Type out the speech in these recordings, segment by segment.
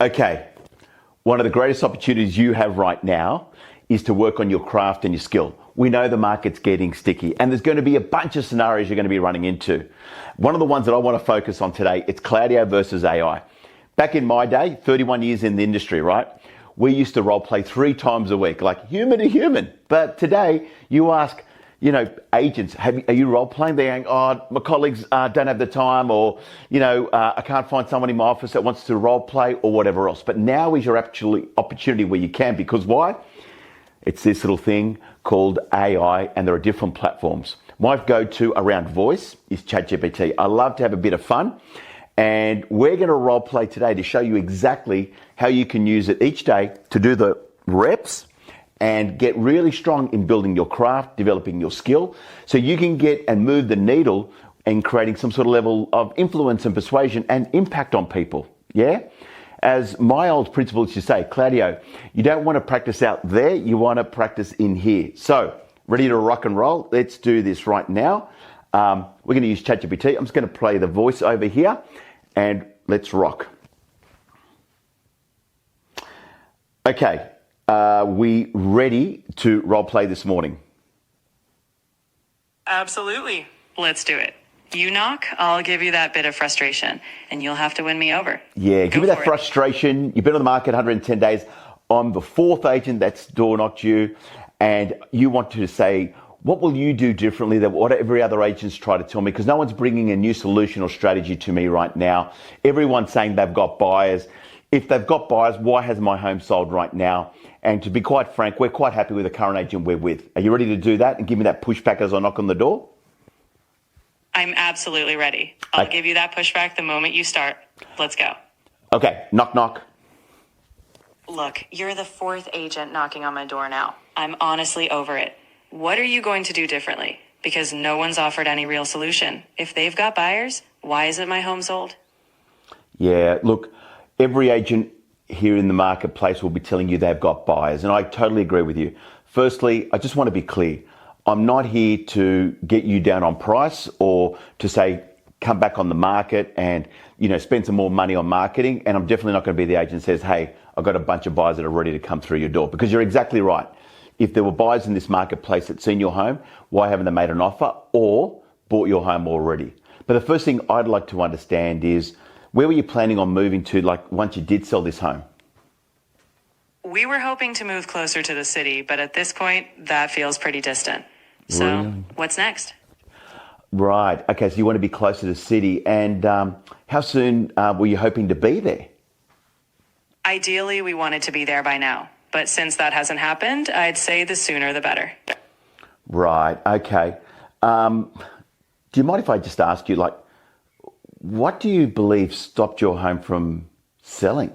Okay, one of the greatest opportunities you have right now is to work on your craft and your skill. We know the market's getting sticky and there's going to be a bunch of scenarios you're going to be running into. One of the ones that I want to focus on today, it's Claudio versus AI. Back in my day, 31 years in the industry, right? We used to role play 3 times a week, like human to human. But today you ask, agents, are you role playing? They're going, oh, my colleagues don't have the time, or, I can't find someone in my office that wants to role play or whatever else. But now is your actually opportunity where you can, because why? It's this little thing called AI, and there are different platforms. My go-to around voice is ChatGPT. I love to have a bit of fun, and we're going to role play today to show you exactly how you can use it each day to do the reps and get really strong in building your craft, developing your skill, so you can get and move the needle and creating some sort of level of influence and persuasion and impact on people. Yeah? As my old principal used to say, Claudio, you don't want to practice out there, you want to practice in here. So, ready to rock and roll? Let's do this right now. We're going to use ChatGPT. I'm just going to play the voice over here and let's rock. Okay, are we ready to role play this morning? Absolutely. Let's do it. You knock, I'll give you that bit of frustration, and you'll have to win me over. Yeah, give me that frustration. You've been on the market 110 days. I'm the 4th agent that's door knocked you, and you want to say, what will you do differently than what every other agent's try to tell me? Because no one's bringing a new solution or strategy to me right now. Everyone's saying they've got buyers. If they've got buyers, why hasn't my home sold right now? And to be quite frank, we're quite happy with the current agent we're with. Are you ready to do that and give me that pushback as I knock on the door? I'm absolutely ready. I'll give you that pushback the moment you start. Let's go. Okay, knock, knock. Look, you're the 4th agent knocking on my door now. I'm honestly over it. What are you going to do differently? Because no one's offered any real solution. If they've got buyers, why isn't my home sold? Yeah, look, every agent here in the marketplace will be telling you they've got buyers, and I totally agree with you. Firstly, I just want to be clear. I'm not here to get you down on price or to say, come back on the market and, spend some more money on marketing. And I'm definitely not going to be the agent that says, hey, I've got a bunch of buyers that are ready to come through your door. Because you're exactly right. If there were buyers in this marketplace that seen your home, why haven't they made an offer or bought your home already? But the first thing I'd like to understand is, where were you planning on moving to, once you did sell this home? We were hoping to move closer to the city, but at this point, that feels pretty distant. So, Really? What's next? Right. Okay, so you want to be closer to the city. And how soon were you hoping to be there? Ideally, we wanted to be there by now. But since that hasn't happened, I'd say the sooner the better. Right. Okay. Do you mind if I just ask you, what do you believe stopped your home from selling?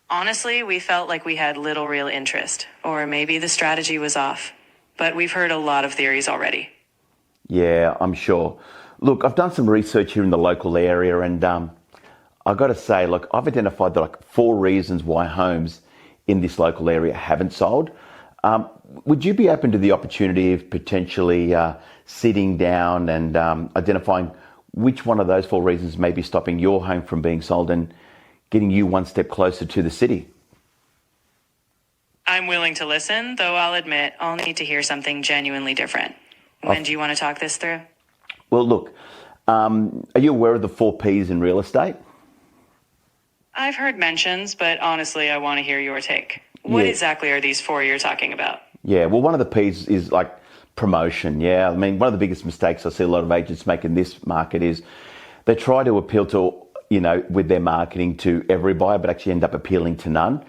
Honestly, we felt like we had little real interest, or maybe the strategy was off. But we've heard a lot of theories already. Yeah, I'm sure. Look, I've done some research here in the local area, and I've got to say, I've identified 4 reasons why homes in this local area haven't sold. Would you be open to the opportunity of potentially sitting down and identifying which one of those 4 reasons may be stopping your home from being sold and getting you one step closer to the city? I'm willing to listen, though I'll admit I'll need to hear something genuinely different. When do you want to talk this through? Well, look, are you aware of the 4 Ps in real estate? I've heard mentions, but honestly, I want to hear your take. What Yeah. exactly are these 4 you're talking about? Yeah, well, one of the Ps is promotion. Yeah, I mean, one of the biggest mistakes I see a lot of agents make in this market is they try to appeal to, with their marketing to every buyer, but actually end up appealing to none.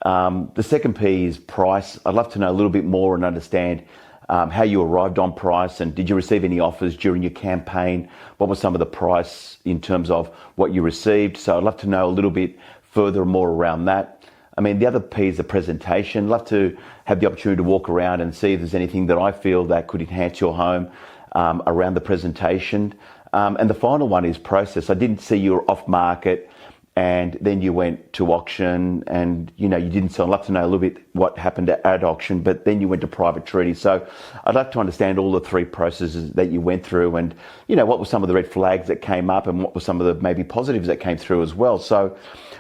The second P is price. I'd love to know a little bit more and understand how you arrived on price, and did you receive any offers during your campaign? What was some of the price in terms of what you received? So I'd love to know a little bit further and more around that. I mean, the other P is the presentation. I'd love to have the opportunity to walk around and see if there's anything that I feel that could enhance your home around the presentation. And the final one is process. I didn't see you were off market and then you went to auction, and you didn't sell. I'd love to know a little bit what happened at auction, but then you went to private treaty. So I'd like to understand all the three processes that you went through, and what were some of the red flags that came up, and what were some of the maybe positives that came through as well. So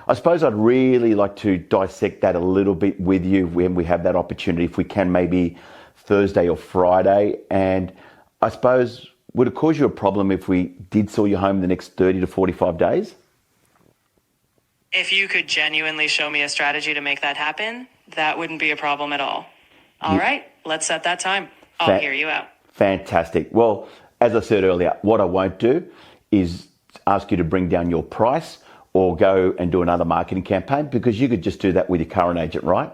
I suppose I'd really like to dissect that a little bit with you when we have that opportunity, if we can, maybe Thursday or Friday. And I suppose, would it cause you a problem if we did sell your home in the next 30 to 45 days? If you could genuinely show me a strategy to make that happen, that wouldn't be a problem at all. All right, let's set that time. I'll hear you out. Fantastic. Well, as I said earlier, what I won't do is ask you to bring down your price or go and do another marketing campaign, because you could just do that with your current agent, right?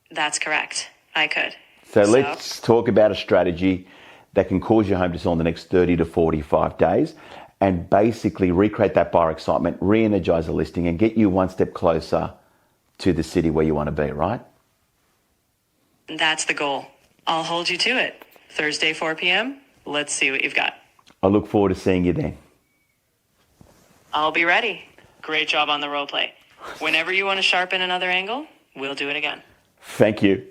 That's correct. I could. So let's talk about a strategy that can cause your home to sell in the next 30 to 45 days, and basically recreate that buyer excitement, re-energize the listing, and get you one step closer to the city where you want to be, right? That's the goal. I'll hold you to it. Thursday, 4 p.m. Let's see what you've got. I look forward to seeing you then. I'll be ready. Great job on the role play. Whenever you want to sharpen another angle, we'll do it again. Thank you.